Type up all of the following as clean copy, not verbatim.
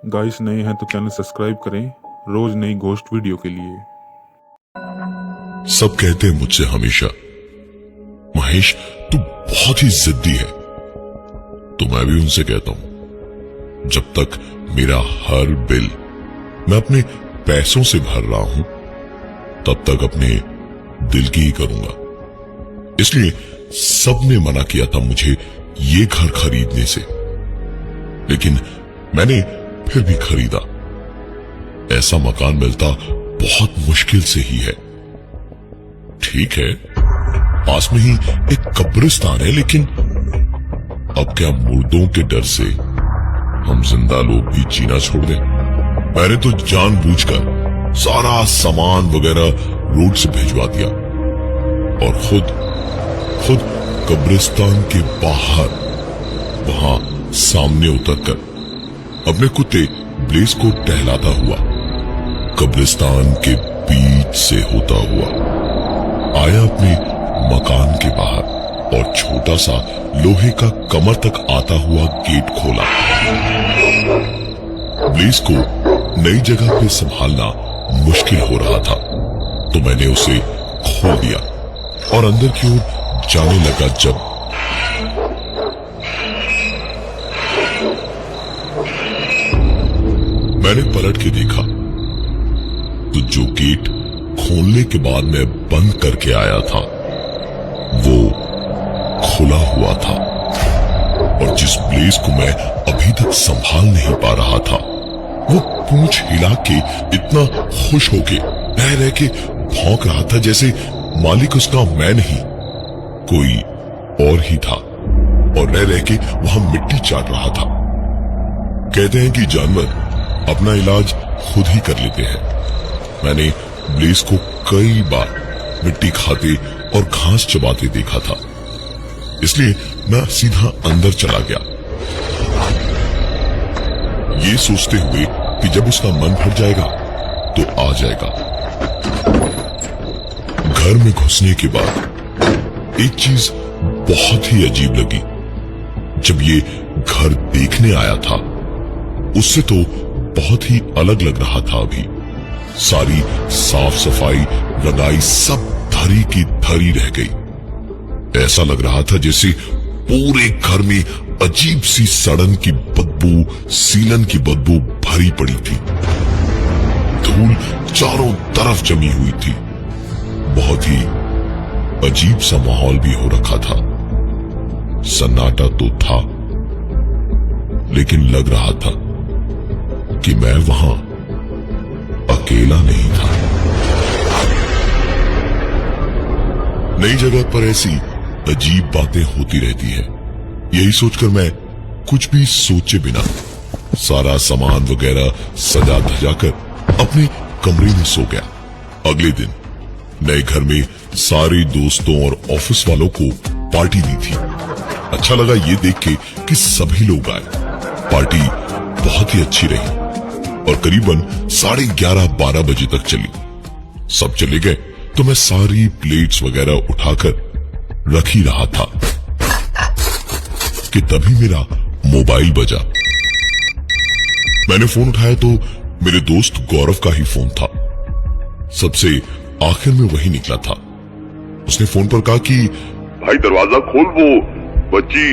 Guys नए हैं तो चैनल सब्सक्राइब करें रोज नई घोस्ट वीडियो के लिए। सब कहते हैं मुझसे हमेशा, महेश तू बहुत ही जिद्दी है। तो मैं भी उनसे कहता हूं, जब तक मेरा हर बिल मैं अपने पैसों से भर रहा हूं तब तक अपने दिल की ही करूंगा। इसलिए सबने मना किया था मुझे ये घर खरीदने से, लेकिन मैंने फिर भी खरीदा। ऐसा मकान मिलता बहुत मुश्किल से ही है। ठीक है, पास में ही एक कब्रिस्तान है, लेकिन अब क्या मुर्दों के डर से हम जिंदा लोग भी जीना छोड़ दें? मैंने तो जानबूझकर सारा सामान वगैरह रोड से भिजवा दिया और खुद कब्रिस्तान के बाहर वहां सामने उतरकर अपने कुत्ते ब्लेस को टहलाता हुआ कब्रिस्तान के बीच से होता हुआ आया अपने मकान के बाहर और छोटा सा लोहे का कमर तक आता हुआ गेट खोला। ब्लेस को नई जगह पे संभालना मुश्किल हो रहा था, तो मैंने उसे खोल दिया और अंदर की ओर जाने लगा। जब मैंने पलट के देखा तो जो गेट खोलने के बाद मैं बंद करके आया था वो खुला हुआ था, और जिस ब्लेस को मैं अभी तक संभाल नहीं पा रहा था वो पूंछ हिला के इतना खुश होके रह रह के भौंक रहा था जैसे मालिक उसका मैं नहीं कोई और ही था, और रह रह के वहां मिट्टी चाट रहा था। कहते हैं कि जानवर अपना इलाज खुद ही कर लेते हैं। मैंने ब्लेस को कई बार मिट्टी खाते और घास चबाते देखा था, इसलिए मैं सीधा अंदर चला गया, ये सोचते हुए कि जब उसका मन भर जाएगा तो आ जाएगा। घर में घुसने के बाद एक चीज बहुत ही अजीब लगी। जब ये घर देखने आया था उससे तो बहुत ही अलग लग रहा था। अभी सारी साफ सफाई रंगाई सब धरी की धरी रह गई। ऐसा लग रहा था जैसे पूरे घर में अजीब सी सड़न की बदबू, सीलन की बदबू भरी पड़ी थी। धूल चारों तरफ जमी हुई थी। बहुत ही अजीब सा माहौल भी हो रखा था। सन्नाटा तो था, लेकिन लग रहा था कि मैं वहां अकेला नहीं था। नई जगह पर ऐसी अजीब बातें होती रहती हैं। यही सोचकर मैं कुछ भी सोचे बिना सारा सामान वगैरह सजा धजा कर अपने कमरे में सो गया। अगले दिन नए घर में सारे दोस्तों और ऑफिस वालों को पार्टी दी थी। अच्छा लगा ये देख के कि सभी लोग आए। पार्टी बहुत ही अच्छी रही और करीबन 11:30-12 बजे तक चली। सब चले गए तो मैं सारी प्लेट्स वगैरह उठाकर रख ही रहा था कि तभी मेरा मोबाइल बजा। मैंने फोन उठाया तो मेरे दोस्त गौरव का ही फोन था। सबसे आखिर में वही निकला था। उसने फोन पर कहा कि भाई दरवाजा खोल, वो बच्ची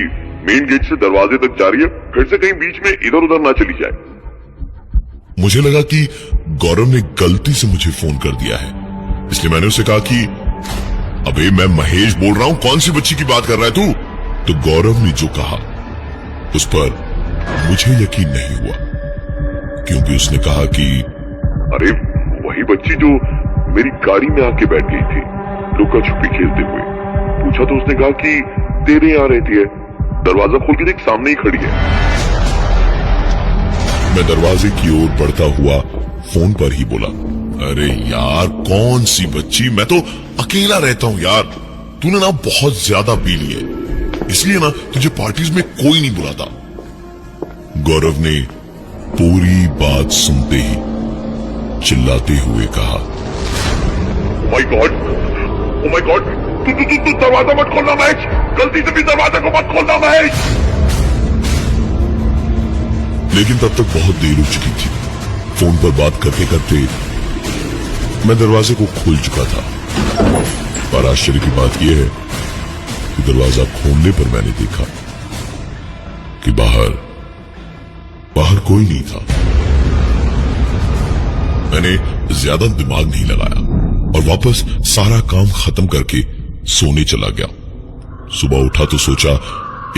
मेन गेट से दरवाजे तक जा रही है, फिर से कहीं बीच में इधर उधर ना चली जाए। मुझे लगा कि गौरव ने गलती से मुझे फोन कर दिया है, इसलिए मैंने उसे कहा कि अबे मैं महेश बोल रहा हूं, कौन सी बच्ची की बात कर रहा है तू? तो गौरव ने जो कहा उस पर मुझे यकीन नहीं हुआ, क्योंकि उसने कहा कि अरे वही बच्ची जो मेरी गाड़ी में आके बैठ गई थी लुका छुपी खेलते हुए। पूछा तो उसने कहा कि तेरे यहाँ रहती है, दरवाजा खोल के देख सामने ही खड़ी है। मैं दरवाजे की ओर बढ़ता हुआ फोन पर ही बोला, अरे यार कौन सी बच्ची, मैं तो अकेला रहता हूं यार। तूने ना बहुत ज्यादा पी ली है, इसलिए ना तुझे पार्टीज में कोई नहीं बुलाता। गौरव ने पूरी बात सुनते ही चिल्लाते हुए कहा, ओह माय गॉड, तू दरवाजा मत खोलना महेश, गलती से भी दरवाजा को मत खोलना महेश। लेकिन तब तक बहुत देर हो चुकी थी। फोन पर बात करते करते मैं दरवाजे को खोल चुका था। पर आश्चर्य की बात यह है कि दरवाजा खोलने पर मैंने देखा कि बाहर कोई नहीं था। मैंने ज्यादा दिमाग नहीं लगाया और वापस सारा काम खत्म करके सोने चला गया। सुबह उठा तो सोचा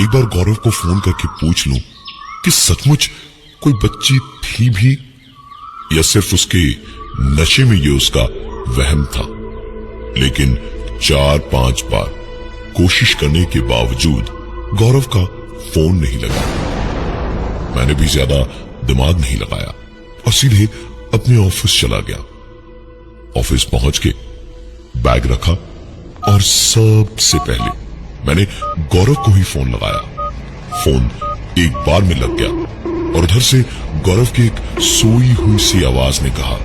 एक बार गौरव को फोन करके पूछ लूं कि सचमुच कोई बच्ची थी भी या सिर्फ उसके नशे में ये उसका वहम था। लेकिन 4-5 बार कोशिश करने के बावजूद गौरव का फोन नहीं लगा। मैंने भी ज्यादा दिमाग नहीं लगाया और सीधे अपने ऑफिस चला गया। ऑफिस पहुंच के बैग रखा और सबसे पहले मैंने गौरव को ही फोन लगाया। फोन एक बार में लग गया और उधर से गौरव की एक सोई हुई सी आवाज ने कहा,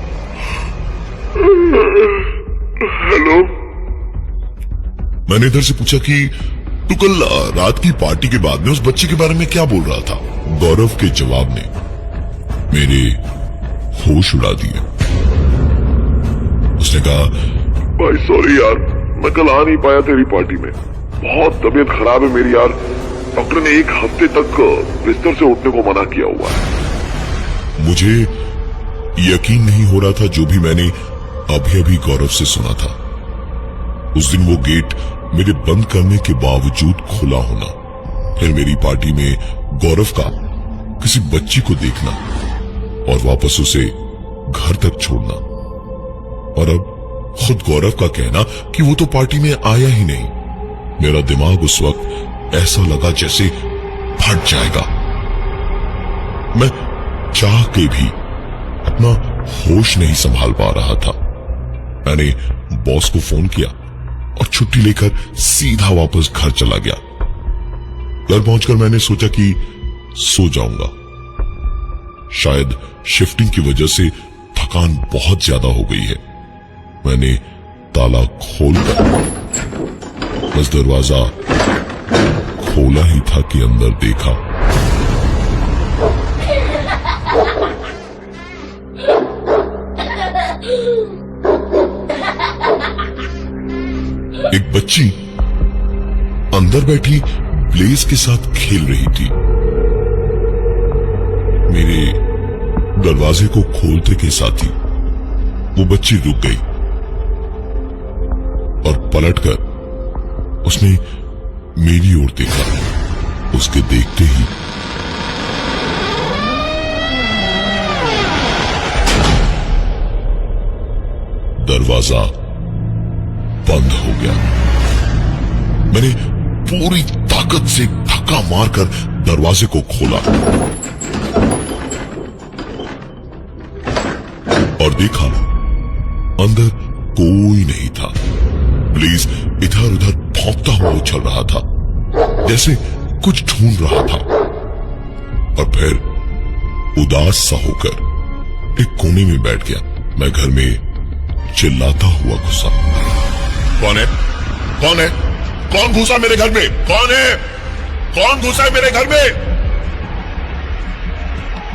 हेलो। मैंने इधर से पूछा कि तू कल रात की पार्टी के बाद में उस बच्चे के बारे में क्या बोल रहा था। गौरव के जवाब ने मेरे होश उड़ा दिए। उसने कहा, भाई सॉरी यार, मैं कल आ नहीं पाया तेरी पार्टी में। बहुत तबीयत खराब है मेरी यार। डॉक्टर ने 1 हफ्ते तक बिस्तर से उठने को मना किया हुआ है। मुझे यकीन नहीं हो रहा था जो भी मैंने अभी अभी गौरव से सुना था। उस दिन वो गेट मेरे बंद करने के बावजूद खुला होना, फिर मेरी पार्टी में गौरव का किसी बच्ची को देखना और वापस उसे घर तक छोड़ना, और अब खुद गौरव का कहना कि वो तो पार्टी में आया ही नहीं। मेरा दिमाग उस वक्त ऐसा लगा जैसे फट जाएगा। मैं चाह के भी अपना होश नहीं संभाल पा रहा था। मैंने बॉस को फोन किया और छुट्टी लेकर सीधा वापस घर चला गया। घर पहुंचकर मैंने सोचा कि सो जाऊंगा। शायद शिफ्टिंग की वजह से थकान बहुत ज्यादा हो गई है। मैंने ताला खोलकर बस दरवाजा खोला ही था कि अंदर देखा एक बच्ची अंदर बैठी ब्लेज के साथ खेल रही थी। मेरे दरवाजे को खोलते के साथ ही वो बच्ची रुक गई और पलटकर उसने मेरी ओर देखा। उसके देखते ही दरवाजा बंद हो गया। मैंने पूरी ताकत से धक्का मारकर दरवाजे को खोला और देखा अंदर कोई नहीं था। ब्लेज इधर उधर भौंकता हुआ उछल रहा था, जैसे कुछ ढूंढ रहा था, और फिर उदास सा होकर एक कोने में बैठ गया। मैं घर में चिल्लाता हुआ घुसा। कौन है? कौन है? कौन घुसा मेरे घर में? कौन है? कौन घुसा है मेरे घर में?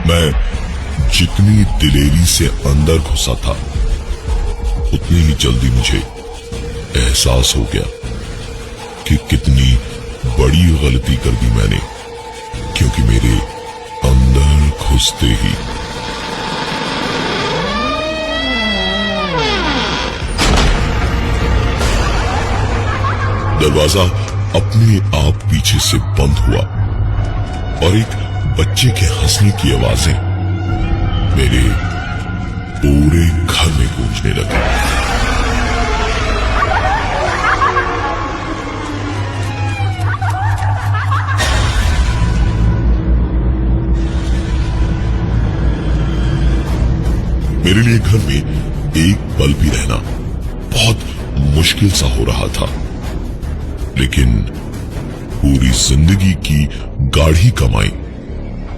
मैं जितनी दिलेरी से अंदर घुसा था उतनी ही जल्दी मुझे एहसास हो गया कि कितनी बड़ी गलती कर दी मैंने, क्योंकि मेरे अंदर घुसते ही दरवाजा अपने आप पीछे से बंद हुआ और एक बच्चे के हंसने की आवाजें मेरे पूरे घर में गूंजने लगी। मेरे लिए घर में एक पल भी रहना बहुत मुश्किल सा हो रहा था, लेकिन पूरी जिंदगी की गाढ़ी कमाई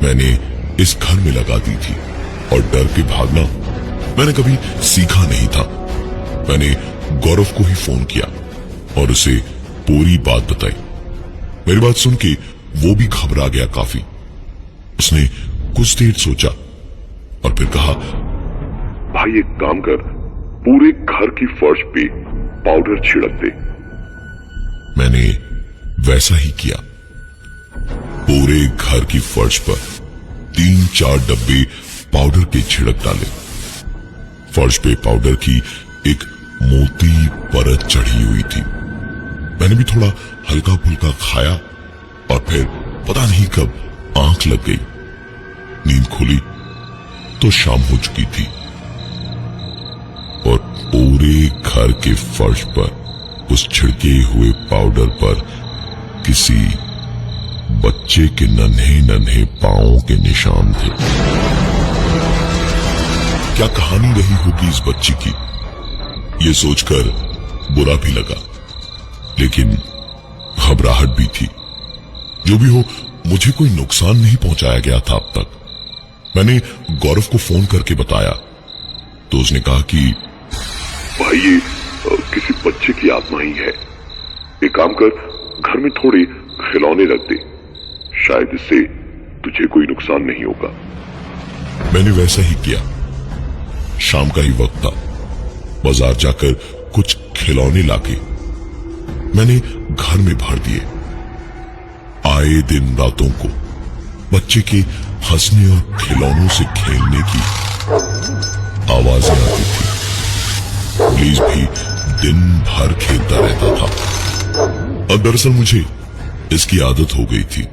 मैंने इस घर में लगा दी थी और डर के भागना मैंने कभी सीखा नहीं था। मैंने गौरव को ही फोन किया और उसे पूरी बात बताई। मेरी बात सुन के वो भी घबरा गया काफी। उसने कुछ देर सोचा और फिर कहा, भाई एक काम कर, पूरे घर की फर्श पे पाउडर छिड़क दे। मैंने वैसा ही किया। पूरे घर की फर्श पर 3-4 डब्बे पाउडर के छिड़क डाले। फर्श पे पाउडर की एक मोटी परत चढ़ी हुई थी। मैंने भी थोड़ा हल्का फुल्का खाया और फिर पता नहीं कब आंख लग गई। नींद खुली तो शाम हो चुकी थी और पूरे घर के फर्श पर उस छिड़के हुए पाउडर पर किसी बच्चे के नन्हे नन्हे पांवों के निशान थे। क्या कहानी रही होगी इस बच्ची की, ये सोचकर बुरा भी लगा, लेकिन घबराहट भी थी। जो भी हो, मुझे कोई नुकसान नहीं पहुंचाया गया था अब तक। मैंने गौरव को फोन करके बताया तो उसने कहा कि भाई ये किसी बच्चे की आत्मा ही है। एक काम कर, घर में थोड़े खिलौने रख दे, शायद इससे तुझे कोई नुकसान नहीं होगा। मैंने वैसा ही किया। शाम का ही वक्त था। बाजार जाकर कुछ खिलौने लाके मैंने घर में भर दिए। आए दिन रातों को बच्चे के हंसने और खिलौनों से खेलने की आवाजें आती थी। प्लीज भी दिन भर खेलता रहता था और दरअसल मुझे इसकी आदत हो गई थी।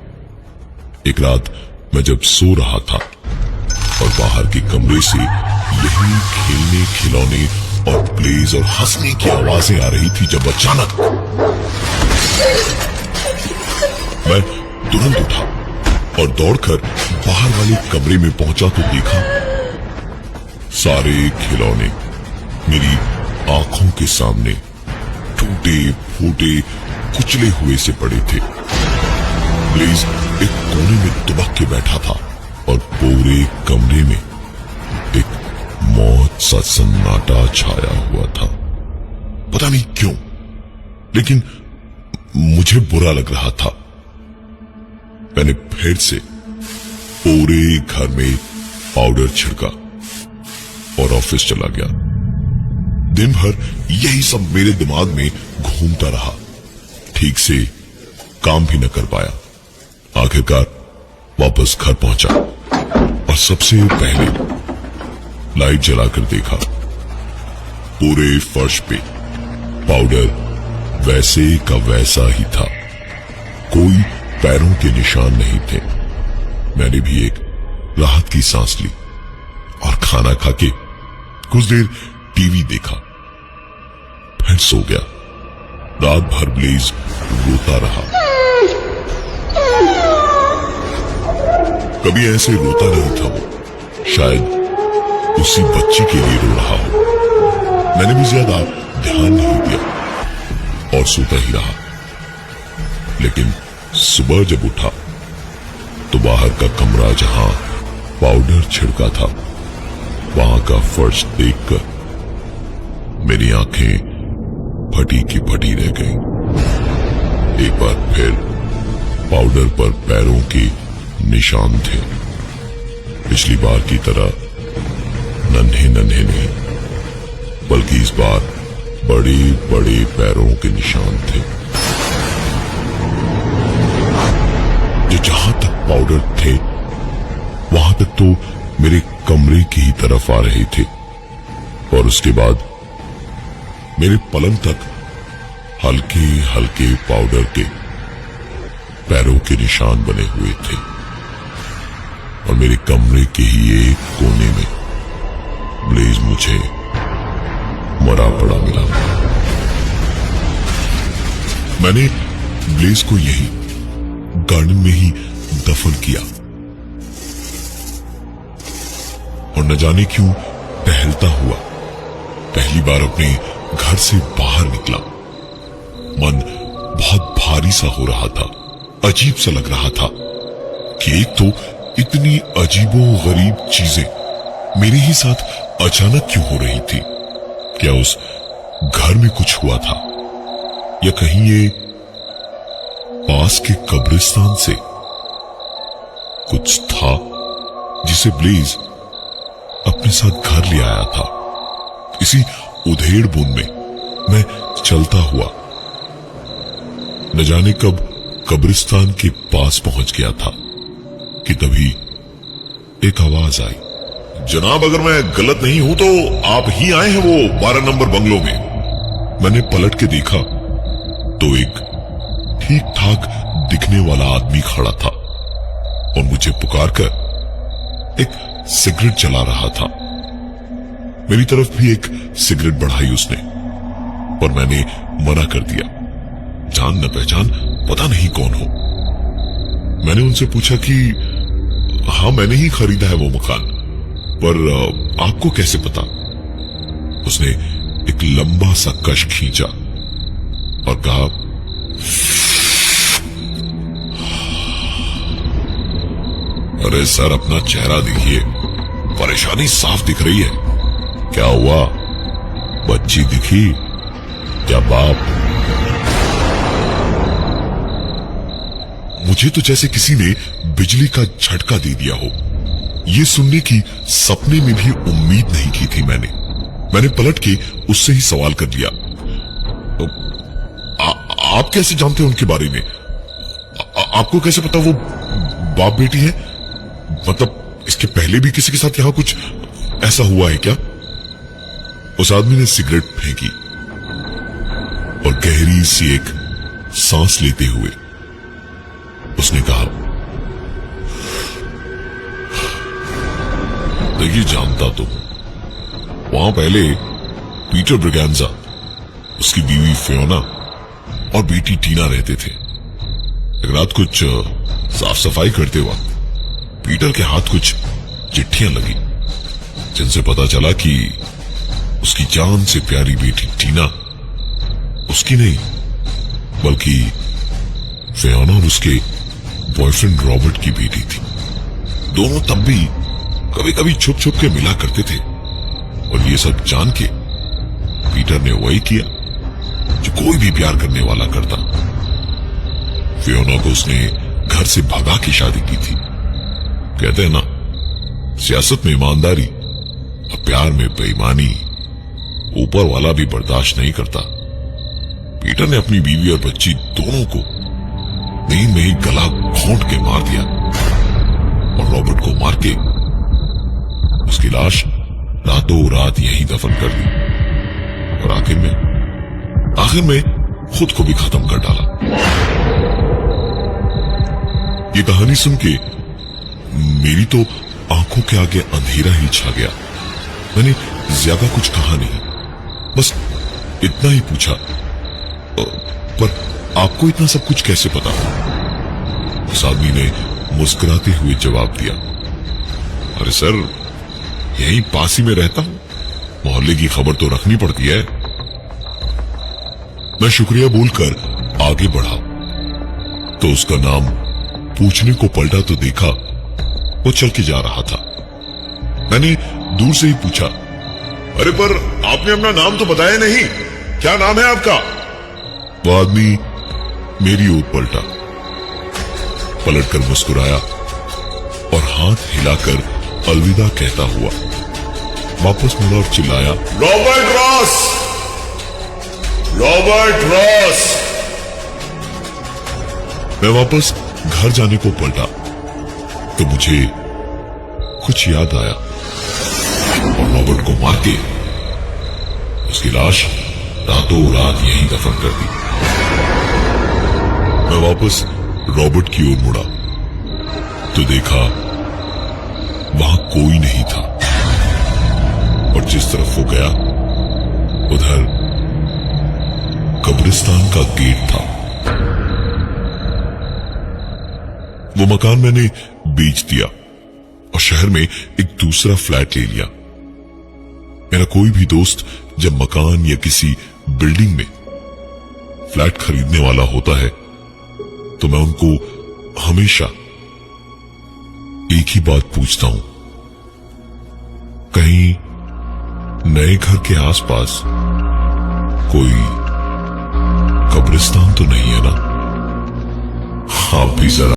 एक रात मैं जब सो रहा था और बाहर के कमरे से यही खेलने, खिलौने और प्लेज और हंसने की आवाजें आ रही थी, जब अचानक मैं तुरंत उठा और दौड़कर बाहर वाले कमरे में पहुंचा तो देखा सारे खिलौने मेरी आंखों के सामने टूटे फूटे कुचले हुए से पड़े थे। प्लीज एक कोने में दुबक के बैठा था और पूरे कमरे में एक मौत सा सन्नाटा छाया हुआ था। पता नहीं क्यों, लेकिन मुझे बुरा लग रहा था। मैंने फिर से पूरे घर में पाउडर छिड़का और ऑफिस चला गया। दिन भर यही सब मेरे दिमाग में घूमता रहा। ठीक से काम भी न कर पाया। आखिरकार वापस घर पहुंचा और सबसे पहले लाइट जलाकर देखा। पूरे फर्श पे पाउडर वैसे का वैसा ही था। कोई पैरों के निशान नहीं थे। मैंने भी एक राहत की सांस ली और खाना खा के कुछ देर टीवी देखा, फिर सो गया। रात भर ब्लेज रोता रहा। कभी ऐसे रोता नहीं था वो, शायद उसी बच्ची के लिए रो रहा हो। मैंने भी ज्यादा ध्यान नहीं दिया और सोता ही रहा। लेकिन सुबह जब उठा तो बाहर का कमरा जहां पाउडर छिड़का था, वहां का फर्श देखकर मेरी आंखें फटी की फटी रह गई। एक बार फिर पाउडर पर पैरों के निशान थे। पिछली बार की तरह नन्हे नन्हे नहीं, बल्कि इस बार बड़े बड़े पैरों के निशान थे, जो जहां तक पाउडर थे वहां तक तो मेरे कमरे की ही तरफ आ रहे थे और उसके बाद मेरे पलंग तक हल्के हल्के पाउडर के पैरों के निशान बने हुए थे और मेरे कमरे के ही एक कोने में ब्लेज मुझे मरा पड़ा मिला। मैंने ब्लेज को यही गार्डन में ही दफन किया और न जाने क्यों टहलता हुआ पहली बार अपने घर से बाहर निकला। मन बहुत भारी सा हो रहा था, अजीब सा लग रहा था कि एक तो इतनी अजीबो गरीब चीजें मेरे ही साथ अचानक क्यों हो रही थी। क्या उस घर में कुछ हुआ था या कहीं ये पास के कब्रिस्तान से कुछ था जिसे ब्लेज अपने साथ घर ले आया था। इसी उधेड़ बुन में मैं चलता हुआ न जाने कब कब्रिस्तान के पास पहुंच गया था कि तभी एक आवाज आई। जनाब, अगर मैं गलत नहीं हूं तो आप ही आए हैं वो 12 नंबर बंगलों में। मैंने पलट के देखा तो एक ठीक ठाक दिखने वाला आदमी खड़ा था और मुझे पुकारकर एक सिगरेट जला रहा था। मेरी तरफ भी एक सिगरेट बढ़ाई उसने, पर मैंने मना कर दिया। जान न पहचान पता नहीं कौन हो। मैंने उनसे पूछा कि हाँ, मैंने ही खरीदा है वो मकान, पर आपको कैसे पता? उसने एक लंबा सा कश खींचा और कहा, अरे सर, अपना चेहरा देखिए, परेशानी साफ दिख रही है। क्या हुआ? बच्ची दिखी या बाप? मुझे तो जैसे किसी ने बिजली का झटका दे दिया हो। ये सुनने की सपने में भी उम्मीद नहीं की थी मैंने पलट के उससे ही सवाल कर दिया, आप कैसे जानते हैं उनके बारे में? आपको कैसे पता वो बाप बेटी है? मतलब इसके पहले भी किसी के साथ यहां कुछ ऐसा हुआ है क्या? उस आदमी ने सिगरेट फेंकी और गहरी सी एक सांस लेते हुए उसने कहा, देखिए, जानता तो वहां पहले पीटर ब्रिगेंजा, उसकी बीवी फियोना और बेटी टीना रहते थे। एक रात कुछ साफ सफाई करते वक्त पीटर के हाथ कुछ चिट्ठियां लगी, जिनसे पता चला कि उसकी जान से प्यारी बेटी टीना उसकी नहीं बल्कि फियोना और उसके बॉयफ्रेंड रॉबर्ट की बेटी थी। दोनों तब भी कभी कभी छुप छुप के मिला करते थे, और ये सब जान के पीटर ने वही किया जो कोई भी प्यार करने वाला करता। फियोना को उसने घर से भगा के शादी की थी। कहते हैं ना, सियासत में ईमानदारी और प्यार में बेईमानी ऊपर वाला भी बर्दाश्त नहीं करता। पीटर ने अपनी बीवी और बच्ची दोनों को नींद में ही गला घोंट के मार दिया और रॉबर्ट को मार के उसकी लाश रातों रात यहीं दफन कर दी और आखिर में खुद को भी खत्म कर डाला। ये कहानी सुन के मेरी तो आंखों के आगे अंधेरा ही छा गया। मैंने ज्यादा कुछ कहा नहीं, बस इतना ही पूछा, पर आपको इतना सब कुछ कैसे पता? उस आदमी ने मुस्कुराते हुए जवाब दिया, अरे सर, यहीं पास ही में रहता हूं, मोहल्ले की खबर तो रखनी पड़ती है। मैं शुक्रिया बोलकर आगे बढ़ा तो उसका नाम पूछने को पलटा तो देखा वो चल के जा रहा था। मैंने दूर से ही पूछा, अरे पर आपने अपना नाम तो बताया नहीं, क्या नाम है आपका? वो आदमी मेरी ओर पलटकर मुस्कुराया और हाथ हिलाकर अलविदा कहता हुआ वापस मुड़ा और चिल्लाया, रॉबर्ट रॉस, रॉबर्ट रॉस। मैं वापस घर जाने को पलटा तो मुझे कुछ याद आया और रॉबर्ट को मार के उसकी लाश रातों रात यहीं दफन कर दी। मैं वापस रॉबर्ट की ओर मुड़ा तो देखा वहां कोई नहीं था और जिस तरफ वो गया उधर कब्रिस्तान का गेट था। वो मकान मैंने बेच दिया और शहर में एक दूसरा फ्लैट ले लिया। मेरा कोई भी दोस्त जब मकान या किसी बिल्डिंग में फ्लैट खरीदने वाला होता है तो मैं उनको हमेशा एक ही बात पूछता हूं, कहीं नए घर के आसपास कोई कब्रिस्तान तो नहीं है ना? आप भी जरा